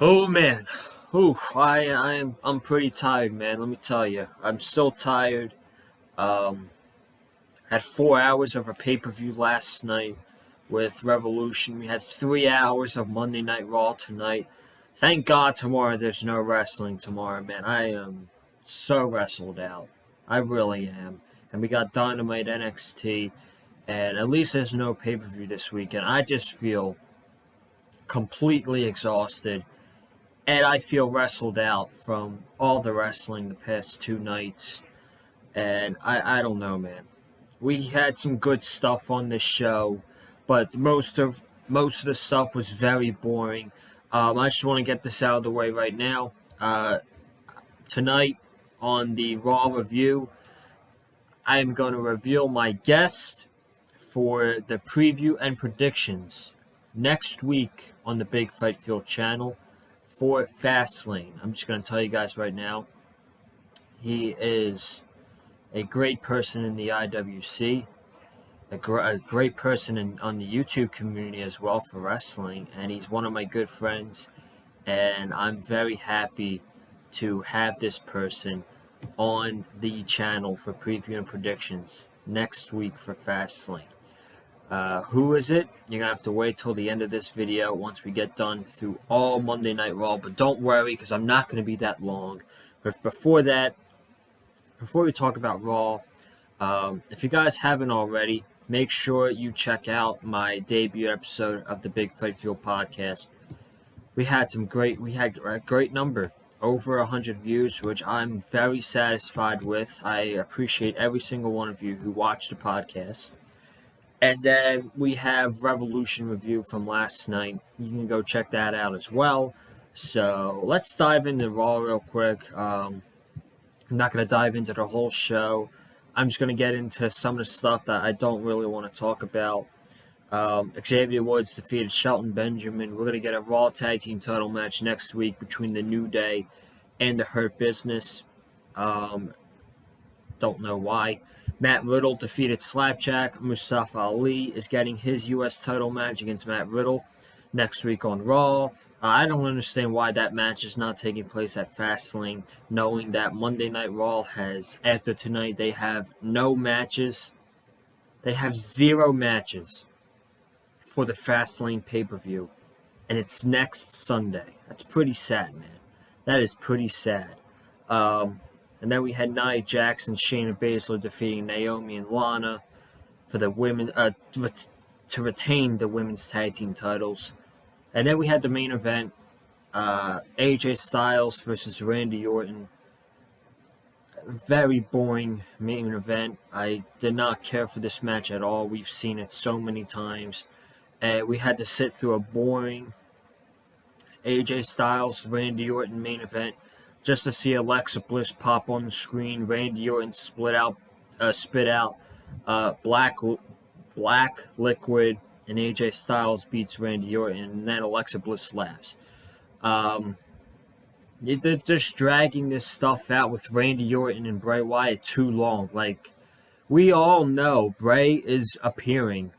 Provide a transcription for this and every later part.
Oh man, I'm pretty tired, man. Let me tell you, I'm still tired. Um, had 4 hours of a pay-per-view last night with Revolution. We had 3 hours of Monday Night Raw tonight. Thank God tomorrow there's no wrestling tomorrow, man. I am so wrestled out. I really am. And we got Dynamite NXT, and at least there's no pay-per-view this weekend. I just feel completely exhausted. And I feel wrestled out from all the wrestling the past two nights. And I don't know, man. We had some good stuff on this show, but most of the stuff was very boring. I just want to get this out of the way right now. Tonight on the Raw review, I am going to reveal my guest for the preview and predictions next week on the Big Fight Field channel for Fastlane. I'm just going to tell you guys right now, he is a great person in the IWC, a great person on the YouTube community as well for wrestling, and he's one of my good friends, and I'm very happy to have this person on the channel for preview and predictions next week for Fastlane. Who is it? You're going to have to wait till the end of this video once we get done through all Monday Night Raw. But don't worry, because I'm not going to be that long. But before we talk about Raw, if you guys haven't already, make sure you check out my debut episode of the Big Fight Field podcast. We had a great number, over 100 views, which I'm very satisfied with. I appreciate every single one of you who watched the podcast. And then we have Revolution review from last night. You can go check that out as well. So let's dive into Raw real quick. I'm not going to dive into the whole show. I'm just going to get into some of the stuff that I don't really want to talk about. Xavier Woods defeated Shelton Benjamin. We're going to get a Raw Tag Team title match next week between the New Day and the Hurt Business. Don't know why. Matt Riddle defeated Slapjack. Mustafa Ali is getting his U.S. title match against Matt Riddle next week on Raw. I don't understand why that match is not taking place at Fastlane, knowing that Monday Night Raw has, after tonight, they have no matches. They have 0 matches for the Fastlane pay-per-view, and it's next Sunday. That's pretty sad, man. That is pretty sad. And then we had Nia Jax and Shayna Baszler defeating Naomi and Lana for the women to retain the women's tag team titles. And then we had the main event, AJ Styles versus Randy Orton. Very boring main event. I did not care for this match at all. We've seen it so many times. We had to sit through a boring AJ Styles Randy Orton main event just to see Alexa Bliss pop on the screen. Randy Orton spit out black liquid, and AJ Styles beats Randy Orton, and then Alexa Bliss laughs. They're just dragging this stuff out with Randy Orton and Bray Wyatt too long. Like, we all know Bray is appearing,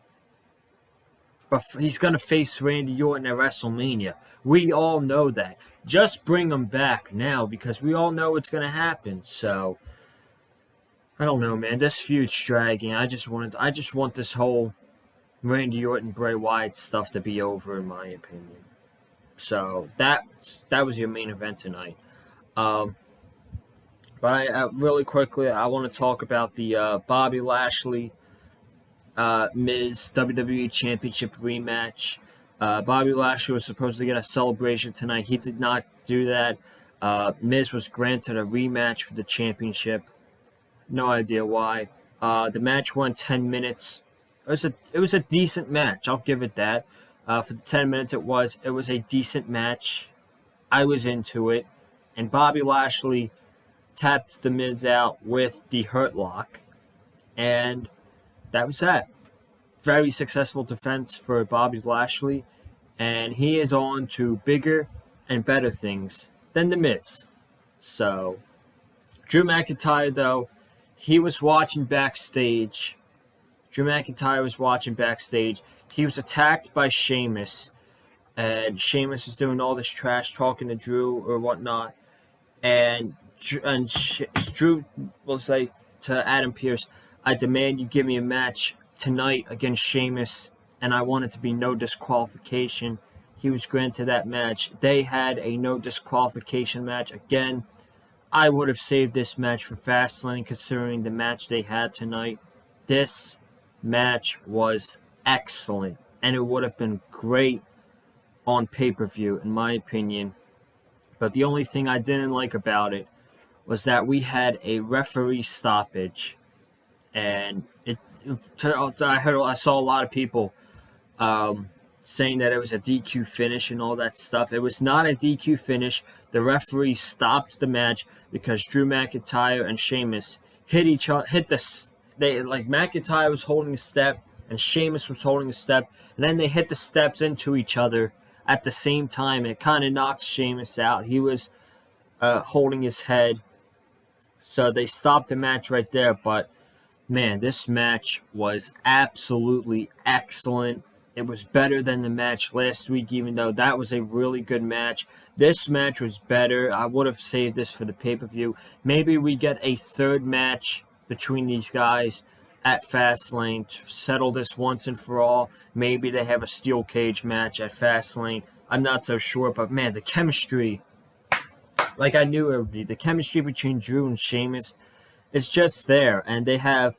but he's going to face Randy Orton at WrestleMania. We all know that. Just bring him back now, because we all know what's going to happen. So, I don't know, man. This feud's dragging. I just want this whole Randy Orton, Bray Wyatt stuff to be over, in my opinion. So, that was your main event tonight. But really quickly, I want to talk about the Bobby Lashley Miz WWE Championship rematch. Bobby Lashley was supposed to get a celebration tonight. He did not do that. Miz was granted a rematch for the championship. No idea why. The match went 10 minutes. It was a decent match. I'll give it that. For the 10 minutes it was a decent match. I was into it. And Bobby Lashley tapped the Miz out with the Hurt Lock. And that was that. Very successful defense for Bobby Lashley, and he is on to bigger and better things than The Miz. So, Drew McIntyre, though, he was watching backstage. Drew McIntyre was watching backstage. He was attacked by Sheamus, and Sheamus is doing all this trash talking to Drew or whatnot, and Drew will say to Adam Pearce, "I demand you give me a match tonight against Sheamus, and I want it to be no disqualification." He was granted that match. They had a no disqualification match again. I would have saved this match for Fastlane, considering the match they had tonight. This match was excellent, and it would have been great on pay-per-view, in my opinion. But the only thing I didn't like about it was that we had a referee stoppage, and I saw a lot of people saying that it was a DQ finish and all that stuff. It was not a DQ finish. The referee stopped the match because Drew McIntyre and Sheamus hit each other. McIntyre was holding a step and Sheamus was holding a step, and then they hit the steps into each other at the same time. It kind of knocked Sheamus out. He was holding his head, so they stopped the match right there. But man, this match was absolutely excellent. It was better than the match last week, even though that was a really good match. This match was better. I would have saved this for the pay-per-view. Maybe we get a third match between these guys at Fastlane to settle this once and for all. Maybe they have a steel cage match at Fastlane. I'm not so sure, but man, the chemistry, like I knew it would be, the chemistry between Drew and Sheamus is just there, and they have.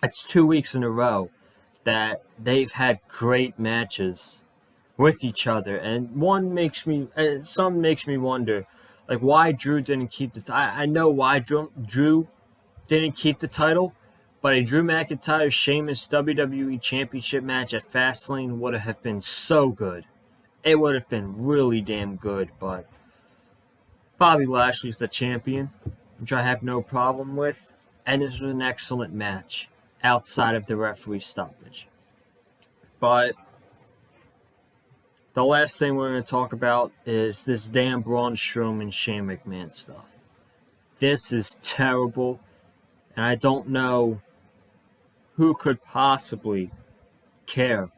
It's 2 weeks in a row that they've had great matches with each other, and some makes me wonder, like, why Drew didn't keep the title. I know why Drew didn't keep the title, but a Drew McIntyre Sheamus WWE Championship match at Fastlane would have been so good. It would have been really damn good, but Bobby Lashley's the champion, which I have no problem with, and this was an excellent match outside of the referee stoppage. But the last thing we're going to talk about is this damn Braun Strowman Shane McMahon stuff. This is terrible, and I don't know who could possibly care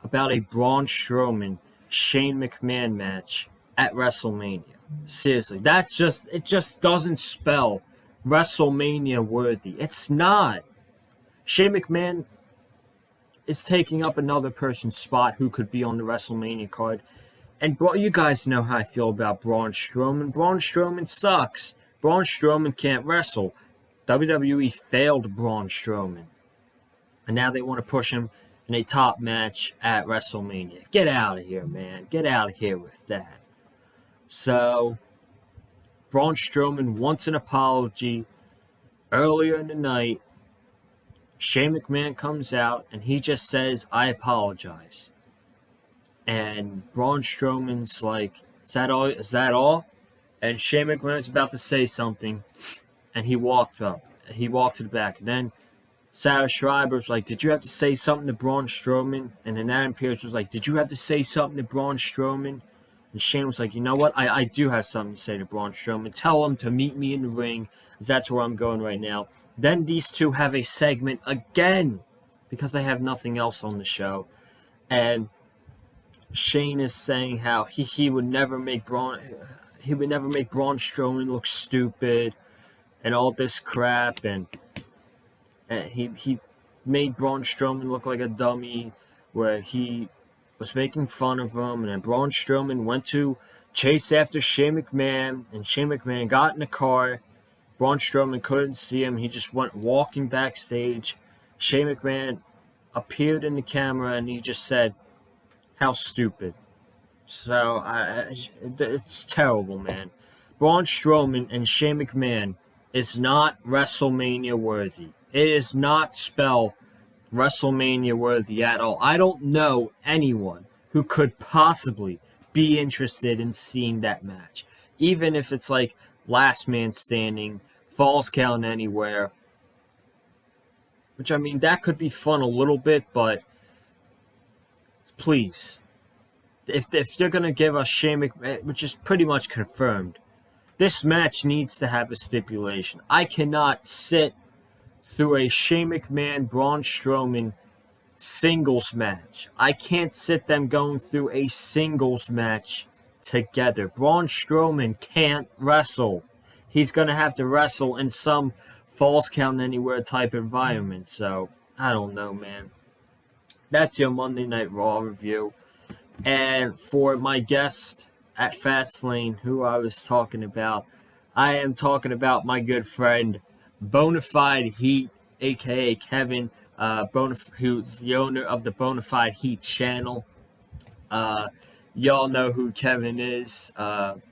about a Braun Strowman Shane McMahon match at WrestleMania. Seriously, it just doesn't spell WrestleMania worthy. It's not. Shane McMahon is taking up another person's spot who could be on the WrestleMania card. And you guys know how I feel about Braun Strowman. Braun Strowman sucks. Braun Strowman can't wrestle. WWE failed Braun Strowman. And now they want to push him in a top match at WrestleMania. Get out of here, man. Get out of here with that. So, Braun Strowman wants an apology. Earlier in the night, Shane McMahon comes out and he just says, "I apologize." And Braun Strowman's like, Is that all? And Shane McMahon's about to say something, and he walked up. He walked to the back. And then Sarah Schreiber's like, "Did you have to say something to Braun Strowman?" And then Adam Pearce was like, "Did you have to say something to Braun Strowman?" And Shane was like, "You know what? I do have something to say to Braun Strowman. Tell him to meet me in the ring, because that's where I'm going right now." Then these two have a segment again, because they have nothing else on the show. And Shane is saying how he would never make Braun Strowman look stupid and all this crap, and he made Braun Strowman look like a dummy, where he was making fun of him, and then Braun Strowman went to chase after Shane McMahon, and Shane McMahon got in the car. Braun Strowman couldn't see him. He just went walking backstage. Shane McMahon appeared in the camera, and he just said, "How stupid." So, it's terrible, man. Braun Strowman and Shane McMahon is not WrestleMania worthy. It is not spelled WrestleMania worthy at all. I don't know anyone who could possibly be interested in seeing that match. Even if it's like last man standing, falls count anywhere. Which, I mean, that could be fun a little bit, but please. If they're going to give us Shane McMahon, which is pretty much confirmed, this match needs to have a stipulation. I cannot sit through a Shane McMahon, Braun Strowman singles match. I can't sit them going through a singles match together. Braun Strowman can't wrestle. He's going to have to wrestle in some Falls Count Anywhere type environment. So, I don't know, man. That's your Monday Night Raw review. And for my guest at Fastlane, who I was talking about, I am talking about my good friend, Bonafide Heat, a.k.a. Kevin, who's the owner of the Bonafide Heat channel. Y'all know who Kevin is.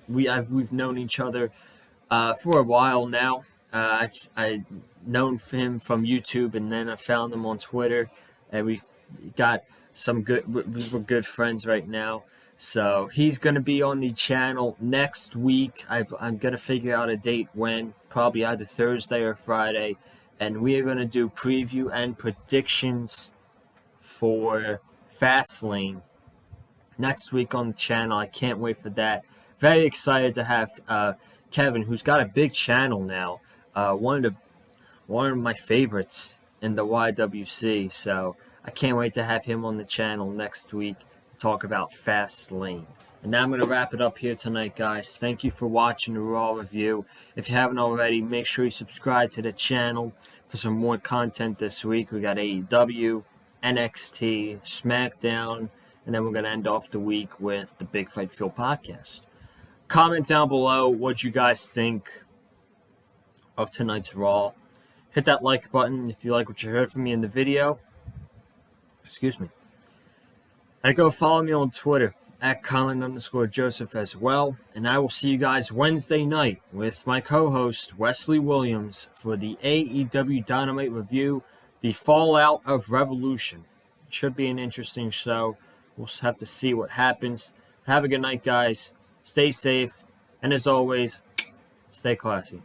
We've known each other for a while now. I've known him from YouTube, and then I found him on Twitter, and we got some good. We're good friends right now. So he's gonna be on the channel next week. I'm gonna figure out a date when, probably either Thursday or Friday, and we are gonna do preview and predictions for Fastlane next week on the channel. I can't wait for that. Very excited to have Kevin, who's got a big channel now. One of my favorites in the YWC. So I can't wait to have him on the channel next week to talk about Fastlane. And now I'm going to wrap it up here tonight, guys. Thank you for watching the Raw review. If you haven't already, make sure you subscribe to the channel for some more content this week. We got AEW, NXT, SmackDown, and then we're going to end off the week with the Big Fight Feel podcast. Comment down below what you guys think of tonight's Raw. Hit that like button if you like what you heard from me in the video. Excuse me. And go follow me on Twitter at Colin_Joseph as well. And I will see you guys Wednesday night with my co-host Wesley Williams for the AEW Dynamite review, the Fallout of Revolution. Should be an interesting show. We'll have to see what happens. Have a good night, guys. Stay safe. And as always, stay classy.